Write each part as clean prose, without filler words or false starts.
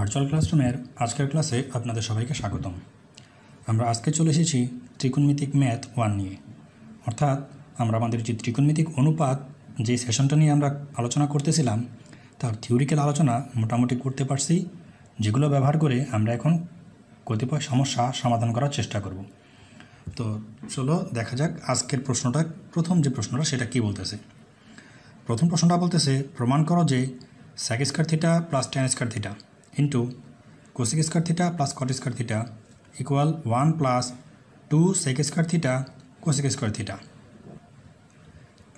Virtual ক্লাসরুমের আজকের ক্লাসে আপনাদের সবাইকে স্বাগতম। আমরা আজকে চলে এসেছি ত্রিকোণমিতিক ম্যাথ 1 নিয়ে, অর্থাৎ আমরা আমাদের যে ত্রিকোণমিতিক অনুপাত যে সেশনটা নিয়ে আমরা আলোচনা করতেছিলাম তার থিওরিক্যাল আলোচনা মোটামুটি করতে পারছি, যেগুলো ব্যবহার করে আমরা এখন কতিপয় সমস্যা সমাধান করার চেষ্টা করব। তো চলো দেখা যাক আজকের প্রশ্নটা, প্রথম যে প্রশ্নটা সেটা কি বলতেছে। প্রথম প্রশ্নটা বলতেছে, প্রমাণ করো যে sec square theta plus tan square theta into cosec square theta plus cot square theta equal 1 plus 2 sec square theta cosec square theta.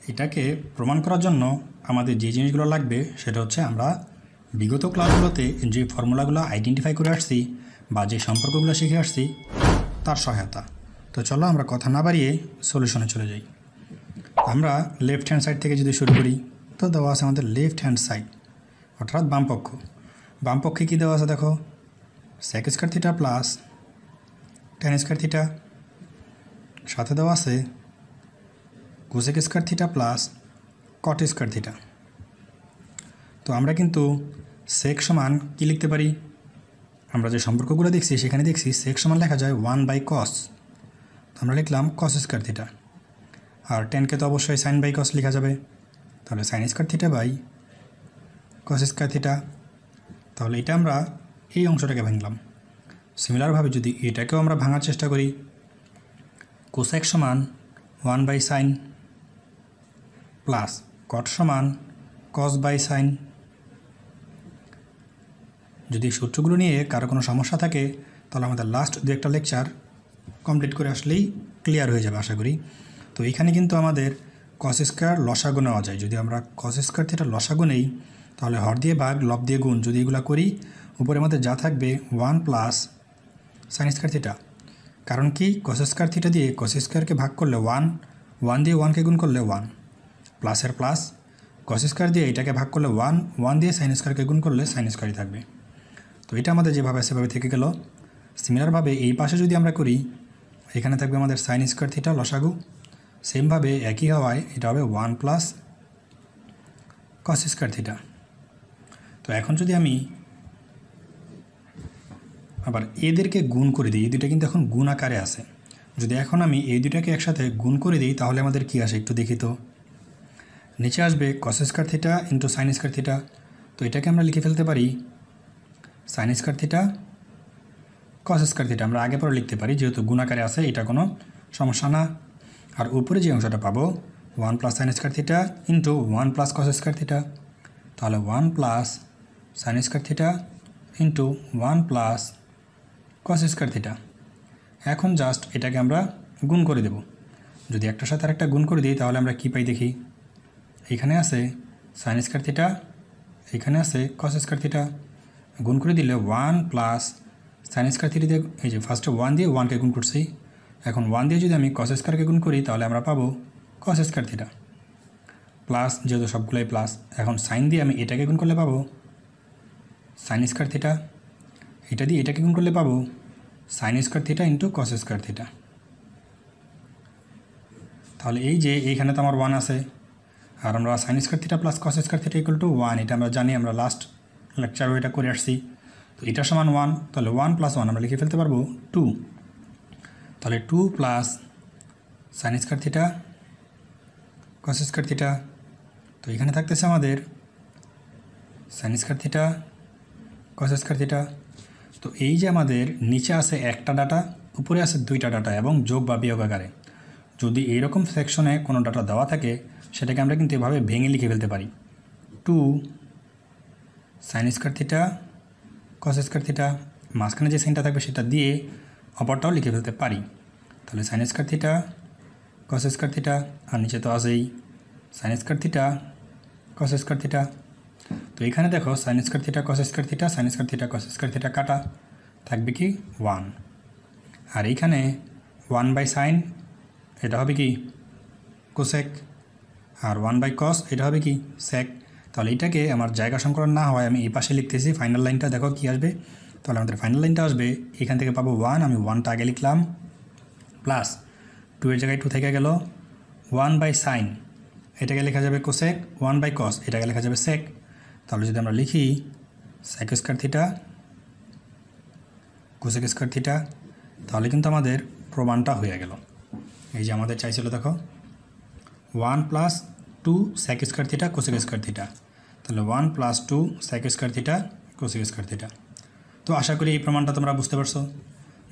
এটাকে প্রমাণ করার জন্য আমাদের যে জিনিসগুলো লাগবে সেটা হচ্ছে আমরা বিগত ক্লাসগুলোতে যে ফর্মুলাগুলো আইডেন্টিফাই করে আসছি বা যে সম্পর্কগুলো শিখে আসছি তার সহায়তা। তো চলো আমরা কথা না বাড়িয়ে সলিউশনে চলে যাই। আমরা লেফট হ্যান্ড সাইড থেকে যদি শুরু করি তো দেওয়া আছে আমাদের লেফট হ্যান্ড সাইড, অর্থাৎ বামপক্ষ। বামপক্ষে কী দেওয়া আছে দেখো, sec square theta plus tan square theta, সাথে দেওয়া আছে cosec square theta plus cot square theta. তো আমরা কিন্তু sec সমান কী লিখতে পারি, আমরা যে সম্পর্কগুলো দেখছি সেখানে দেখছি sec সমান লেখা যায় 1/cos, তো আমরা লিখলাম cos স্কয়ার থিটা। আর টেনকে তো অবশ্যই সাইন বাই কস লেখা যাবে, তাহলে sine square theta by cos square theta. তাহলে এটা আমরা এই অংশটাকে ভাঙলাম। সিমিলারভাবে যদি এটাকেও আমরা ভাঙার চেষ্টা করি, কোসেক সমান 1/sin প্লাস কট সমান কস বাই সাইন। যদি সূত্রগুলো নিয়ে কারো কোনো সমস্যা থাকে তাহলে আমাদের লাস্ট দু একটা লেকচার কমপ্লিট করে আসলেই ক্লিয়ার হয়ে যাবে আশা করি। তো এইখানে কিন্তু আমাদের কস স্কয়ার লসাগু নেওয়া যায়। যদি আমরা কস স্কয়ার থিটা লসাগু নেই তাহলে হর দিয়ে ভাগ লব দিয়ে গুণ, যদি এগুলো করি উপরে আমাদের যা থাকবে 1 প্লাস সাইন স্কয়ার থিটা। কারণ কি, কস স্কয়ার থিটা দিয়ে কস স্কয়ারকে ভাগ করলে 1 দিয়ে 1কে গুণ করলে 1 প্লাসের প্লাস, কস স্কয়ার দিয়ে এটাকে ভাগ করলে 1 দিয়ে সাইন স্কয়ারকে গুণ করলে সাইন স্কয়ারই থাকবে। তো এটা আমাদের যেভাবে সেভাবে থেকে গেল। সিমিলারভাবে এই পাশে যদি আমরা করি, এখানে থাকবে আমাদের সাইন স্কয়ার থিটা লসাগু, সেমভাবে একই হওয়ায় এটা হবে 1 প্লাস কস স্কয়ার থিটা। তো এখন যদি আমি আবার এদেরকে গুণ করে দিই, এই দুটা কিন্তু এখন গুণ আকারে আছে, যদি এখন আমি এই দুটাকে একসাথে গুণ করে দিই তাহলে আমাদের কি আসে একটু দেখি। তো নিচে আসবে কস square theta into sign square theta. তো এটাকে আমরা লিখে ফেলতে পারি sign square theta cos square theta, আমরা আগে পরে লিখতে পারি যেহেতু গুণ আকারে আছে, এটা কোনো সমস্যা না। আর উপরে যে অংশটা পাবো 1 plus sign square theta into 1 plus cos square theta, তাহলে 1 plus sign square theta into 1 plus cos square theta. এখন জাস্ট এটাকে আমরা গুণ করে দেব। যদি একটার সাথে আরেকটা গুণ করে দিই তাহলে আমরা কী পাই দেখি, এখানে আছে সাইন স্কয়ার থিটা, এখানে আছে কস স্কয়ার থিটা, গুণ করে দিলে 1 প্লাস সাইন স্কয়ার থিটা দিয়ে, এই যে ফার্স্টে 1 দিয়ে 1কে গুণ করছি, এখন 1 দিয়ে যদি আমি কস স্কয়ারকে গুণ করি তাহলে আমরা পাবো কস স্কয়ার থিটা প্লাস, যেহেতু সবগুলোই প্লাস, এখন সাইন দিয়ে আমি এটাকে গুণ করলে পাবো সাইন স্কয়ার থিটা, এটা দিয়ে এটাকে গুণ করলে পাবো sign square theta into cos square theta. তাহলে এই যে এইখানে তো আমার 1 আছে, আর আমরা sign square theta plus cos square theta equal to 1, এটা আমরা জানি, আমরা লাস্ট লেকচারও এটা করে আসছি। তো এটা সমান 1, তাহলে 1 প্লাস 1 আমরা লিখে ফেলতে পারবো 2, তাহলে 2 plus sign square theta cos square theta. তো এখানে থাকতেছে আমাদের sign square theta cos square theta. তো এই যে আমাদের নিচে আছে একটা ডাটা, উপরে আছে দুইটা ডাটা এবং যোগ বা বিয়োগ আকারে। যদি এইরকম সেকশনে কোনো ডাটা দেওয়া থাকে সেটাকে আমরা কিন্তু এভাবে ভেঙে লিখে ফেলতে পারি 2 sign square theta cos square theta, মাঝখানে যে সাইনটা থাকবে সেটা দিয়ে অপরটাও লিখে ফেলতে পারি। তাহলে sine square theta cos square theta, আর নিচে তো আছেই sine square theta cos square theta. তো এখানে দেখো sine square theta cos square theta, sine square theta cos square theta কাটা, থাকবে কি 1। আর এইখানে 1/sin এটা হবে কি কোসেক, আর 1/cos এটা হবে কি সেক। তাহলে এটাকে আমার জায়গা সংকলন না হয় আমি এই পাশে লিখতেছি, ফাইনাল লাইনটা দেখো কি আসবে। তাহলে আমাদের ফাইনাল লাইনটা আসবে এখান থেকে পাবো 1, আমি 1টা আগে লিখলাম, প্লাস 2 এর জায়গায় 2 থেকে গেল 1/sin, এটাকে লেখা যাবে কোসেক, 1/cos এটাকে লেখা যাবে সেক। তাহলে যদি আমরা লিখি sec square theta cosec square theta. তাহলে কিন্তু আমাদের প্রমাণটা হয়ে গেল। এই যে আমাদের চাইছিল দেখো 1 + 2 sec square theta cosec square theta, তাহলে 1 + 2 sec square theta cosec square theta. তো আশা করি এই প্রমাণটা তোমরা বুঝতে পারছো।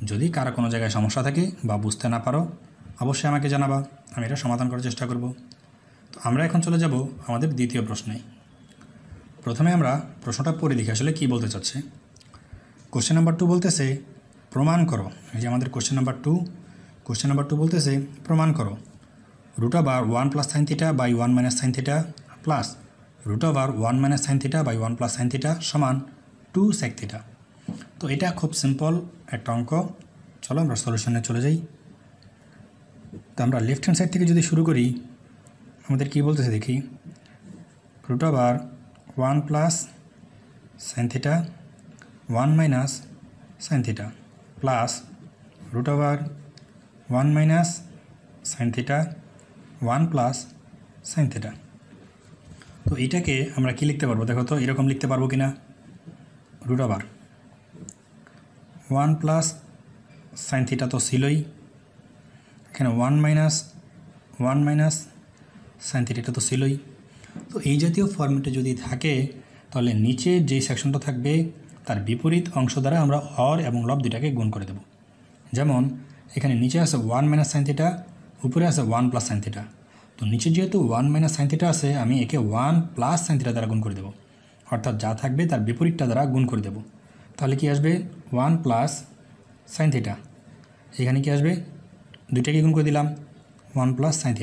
যদি কারো কোনো জায়গায় সমস্যা থাকে বা বুঝতে না পারো অবশ্যই আমাকে জানাবা, আমি এটা সমাধান করার চেষ্টা করব। তো আমরা এখন চলে যাব আমাদের দ্বিতীয় প্রশ্নে। প্রথমে আমরা প্রশ্নটা পড়ে দেখি আসলে কী বলতে চাচ্ছে। কোশ্চেন নাম্বার 2 বলতেছে প্রমাণ করো। এই যে আমাদের কোশ্চেন নাম্বার 2 বলতেছে প্রমাণ করো √1 + sin θ / 1 - sin θ plus √1 - sin θ / 1 + sin θ সমান 2 sec θ। তো এটা খুব সিম্পল একটা অঙ্ক। চলো আমরা সলিউশনে চলে যাই। তো আমরা লেফট হ্যান্ড সাইড থেকে যদি শুরু করি, আমাদের কী বলতেছে দেখি, √1 + sin θ 1 - sin θ plus √1 - sin θ 1 + sin θ। তো এইটাকে আমরা কি লিখতে পারবো দেখো তো, এরকম লিখতে পারবো কি না, √1 + sin θ তো ছিলই, এখানে 1 - sin θ তো ছিলই। তো এই জাতীয় ফর্মেটে যদি থাকে তাহলে নিচে যেই সেকশনটা থাকবে তার বিপরীত অংশ দ্বারা আমরা হর এবং লব দুটাকে গুণ করে দেব। যেমন এখানে নিচে আছে 1 - sin θ, উপরে আছে 1 + sin θ। তো নিচে যেহেতু 1 - sin θ আছে, আমি একে 1 + sin θ দ্বারা গুণ করে দেব, অর্থাৎ যা থাকবে তার বিপরীতটা দ্বারা গুণ করে দেব। তাহলে কি আসবে 1 + sin θ, এখানে কি আসবে, দুইটাকে গুণ করে দিলাম 1 + sin θ।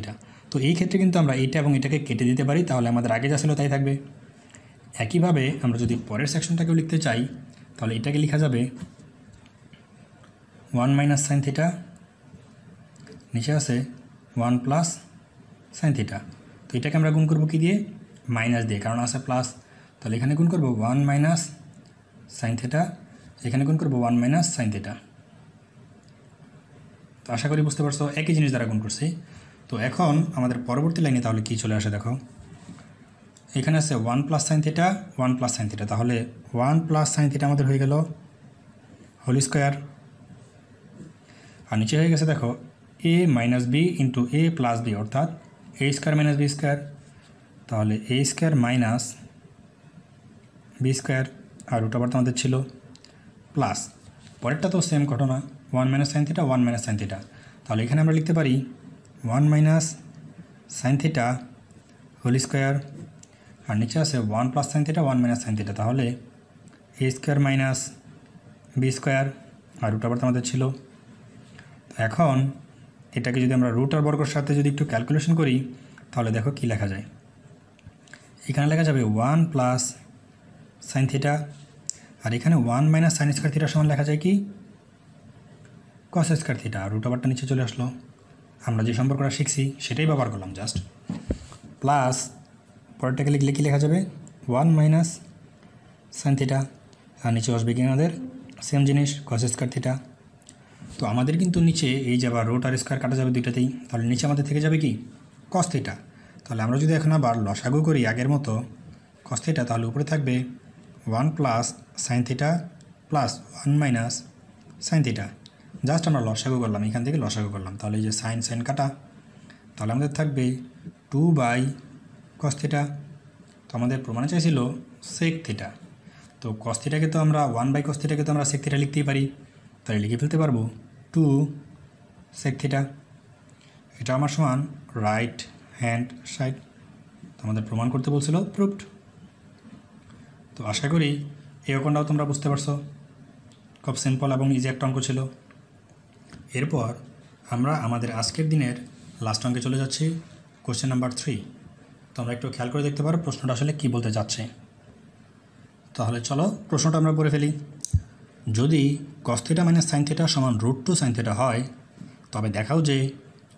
তো এই ক্ষেত্রে কিন্তু আমরা এইটা এবং এটাকে কেটে দিতে পারি, তাহলে আমাদের আগে যা ছিল তাই থাকবে। একইভাবে আমরা যদি পরের সেকশনটাকেও লিখতে চাই তাহলে এটাকে লেখা যাবে 1 - sin θ, নিচে আছে 1 + sin θ। তো এটাকে আমরা গুণ করবো কি দিয়ে, মাইনাস দিয়ে, কারণ আছে প্লাস। তাহলে এখানে গুণ করবো 1 - sin θ, এখানে গুণ করবো 1 - sin θ। তো আশা করি বুঝতে পারছো, একই জিনিস দ্বারা গুণ করছি। তো এখন আমাদের পরবর্তী লাইনে তাহলে কী চলে আসে দেখো, এখানে আছে 1 + sin θ 1 + sin θ, তাহলে 1 + sin θ আমাদের হয়ে গেল হোল স্কোয়ার, আর নিচে হয়ে গেছে দেখো a - b × a + b, অর্থাৎ a² - b²। তাহলে a² - b², আর √, তো আমাদের ছিল প্লাস, পরেরটা তো সেম ঘটনা 1 - sin θ 1 - sin θ। তাহলে এখানে আমরা লিখতে পারি 1 - sin θ হোল স্কোয়ার, আর নিচে আছে 1 + sin θ 1 - sin θ, তাহলে a² - b², আর √, তো আমাদের ছিল। এখন এটাকে যদি আমরা √আর বর্গের সাথে যদি একটু ক্যালকুলেশন করি তাহলে দেখো কি লেখা যায়, এখানে লেখা যাবে 1 + sin θ, আর এখানে 1 - sin² θ সমান লেখা যায় কি cos² θ, আর √টা নিচে চলে আসলো। আমরা যে সম্পর্কটা শিখছি সেটাই ব্যবহার করলাম জাস্ট, প্লাস পরেরটাকে লিখলে কি লেখা যাবে 1 - sin θ, আর নিচে আসবে কি আমাদের সেম জিনিস cos² θ। তো আমাদের কিন্তু নিচে এই যে আবার √আর স্কোয়ার কাটা যাবে দুইটাতেই, তাহলে নিচে আমাদের থেকে যাবে কি cos θ। তাহলে আমরা যদি এখন আবার লসাগু করি আগের মতো cos θ, তাহলে উপরে থাকবে 1 + sin θ প্লাস 1 - sin θ। জাস্ট আমরা লসাগু করলাম, এখান থেকে লসাগু করলাম, তাহলে এই যে সাইন কাটা, তাহলে আমাদের থাকবে 2/cos θ। তো আমাদের প্রমাণে চাইছিল sec θ, তো cos θ-কে তো আমরা 1/cos θ-কে তো আমরা sec θ লিখতেই পারি, তাহলে লিখে ফেলতে পারবো 2 sec θ। এটা আমার সমান রাইট হ্যান্ড সাইড। তো আমাদের প্রমাণ করতে বলছিল, প্রুভড। তো আশা করি এই অঙ্কটাও তোমরা বুঝতে পারছো, খুব সিম্পল এবং ইজি একটা অঙ্ক ছিল। এরপর আমরা আমাদের আজকের দিনের লাস্ট অঙ্কে চলে যাচ্ছি, কোশ্চেন নাম্বার 3। তো আমরা একটু খেয়াল করে দেখতে পারো প্রশ্নটা আসলে কী বলতে যাচ্ছে। তাহলে চলো প্রশ্নটা আমরা পড়ে ফেলি। যদি cos θ - sin θ সমান √2 sin θ হয়, তবে দেখাও যে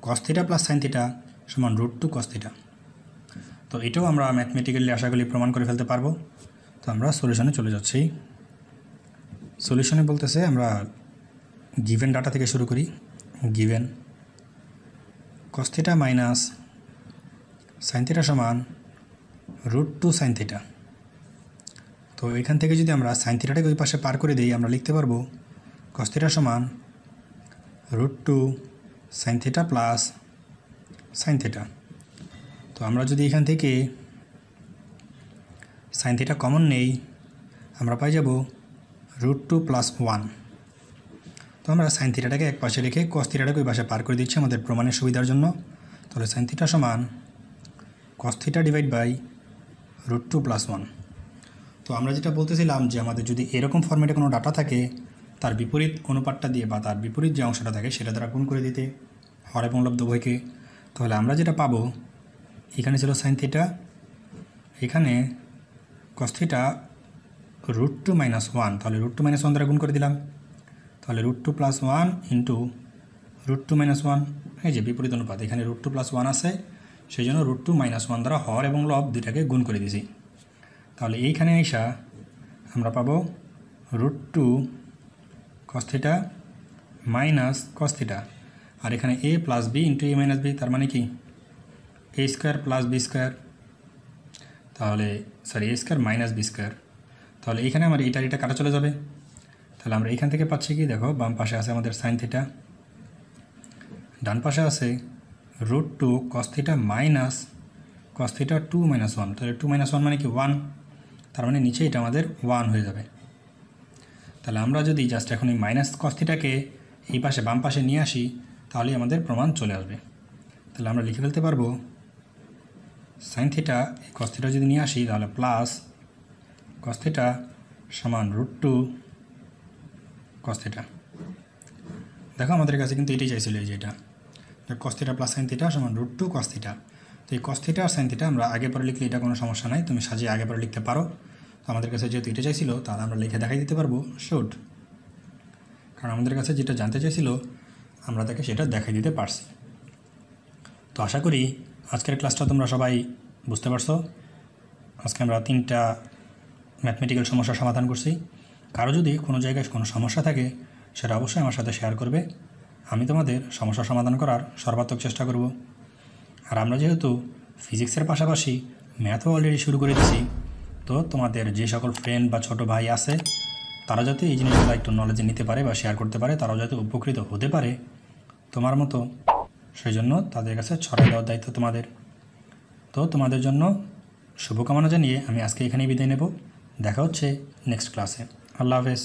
cos θ + sin θ সমান √2 cos θ। তো এটাও আমরা ম্যাথমেটিক্যালি আশা করি প্রমাণ করে ফেলতে পারবো। তো আমরা সলিউশনে চলে যাচ্ছি। সলিউশনে বলতেছে আমরা গিভেন ডাটা থেকে শুরু করি। গিভেন cos θ - sin θ সমান √2 sin θ। তো এখান থেকে যদি আমরা sin θটাকে ওই পাশে পার করে দিই, আমরা লিখতে পারবো cos থিটা সমান √2 sin theta plus sin theta. তো আমরা যদি এখান থেকে sin থিটা কমন নেই আমরা পাই যাব √2 + 1। তো আমরা sin থিটাটাকে এক পাশে রেখে cos থিটাটাকে ওই পাশে পার করে দিচ্ছি আমাদের প্রমাণের সুবিধার জন্য। তাহলে sin থিটা সমান cos থিটা √2 + 1। তো আমরা যেটা বলতেছিলাম যে আমাদের যদি এরকম ফরম্যাটে কোনো ডাটা থাকে তার বিপরীত অনুপাতটা দিয়ে বা তার বিপরীত যে অংশটা থাকে সেটা দ্বারা গুণ করে দিতে হর এবং লব্ধ উভয়কে। তাহলে আমরা যেটা পাবো এখানে ছিল sin থিটা, এখানে cos থিটা √2 - 1, তাহলে √2 - 1 দ্বারা গুণ করে দিলাম। তাহলে √2 + 1 ইন্টু √2 - 1, এই যে বিপরীত অনুপাত, এখানে √2 + 1 আছে, সেই জন্য √2 - 1 দ্বারা হর এবং লব দুইটাকে গুণ করে দিয়েছি। তাহলে এইখানে আইসা আমরা পাবো √2 cos theta minus cos theta, আর এখানে a + b into a - b, তার মানে কি a² + b², তাহলে সরি a² - b²। তাহলে এইখানে আমার এটা কাটা চলে যাবে। তাহলে আমরা এইখান থেকে পাচ্ছি কি, দেখো বাম পাশে আছে আমাদের sin থিটা, ডান পাশে আছে √2 cos theta minus cos theta 2 - 1, তাহলে 2 - 1 মানে কি 1, তার মানে নিচে এটা আমাদের 1 হয়ে যাবে। তাহলে আমরা যদি জাস্ট এখন এই মাইনাস cos থিটাকে এই পাশে বাম পাশে নিয়ে আসি তাহলে আমাদের প্রমাণ চলে আসবে। তাহলে আমরা লিখে ফেলতে পারবো sin থিটা এই cos থিটা যদি নিয়ে আসি তাহলে প্লাস cos থিটা সমান √2 cos থিটা। দেখো আমাদের কাছে কিন্তু এটাই চাইছিল, এই যে এটা cos theta plus sin theta সমান √2 cos থিটা। তো এই cos থিটা আর sin থিটা আমরা আগে পরে লিখলে এটা কোনো সমস্যা নাই, তুমি সাজিয়ে আগে পরে লিখতে পারো। তো আমাদের কাছে যেহেতু এটা চাইছিল তাহলে আমরা লিখে দেখাই দিতে পারবো শুড, কারণ আমাদের কাছে যেটা জানতে চাইছিল আমরা তাকে সেটা দেখাই দিতে পারছি। তো আশা করি আজকের ক্লাসটা তোমরা সবাই বুঝতে পারছো। আজকে আমরা 3টা ম্যাথমেটিক্যাল সমস্যার সমাধান করছি। কারো যদি কোনো জায়গায় কোনো সমস্যা থাকে সেটা অবশ্যই আমার সাথে শেয়ার করবে, আমি তোমাদের সমস্যা সমাধান করার সর্বাত্মক চেষ্টা করব। আর আমরা যেহেতু ফিজিক্সের পাশাপাশি ম্যাথও অলরেডি শুরু করে দিয়েছি, তো তোমাদের যে সকল ফ্রেন্ড বা ছোট ভাই আছে তারা যাতে এই জিনিসগুলো একটু নলেজে নিতে পারে বা শেয়ার করতে পারে, তারাও যাতে উপকৃত হতে পারে তোমার মতো, সেই জন্য তাদের কাছে ছড়াই দেওয়ার দায়িত্ব তোমাদের। তো তোমাদের জন্য শুভকামনা জানিয়ে আমি আজকে এখানেই বিদায় নেব। দেখা হচ্ছে নেক্সট ক্লাসে। আল্লাহ হাফেজ।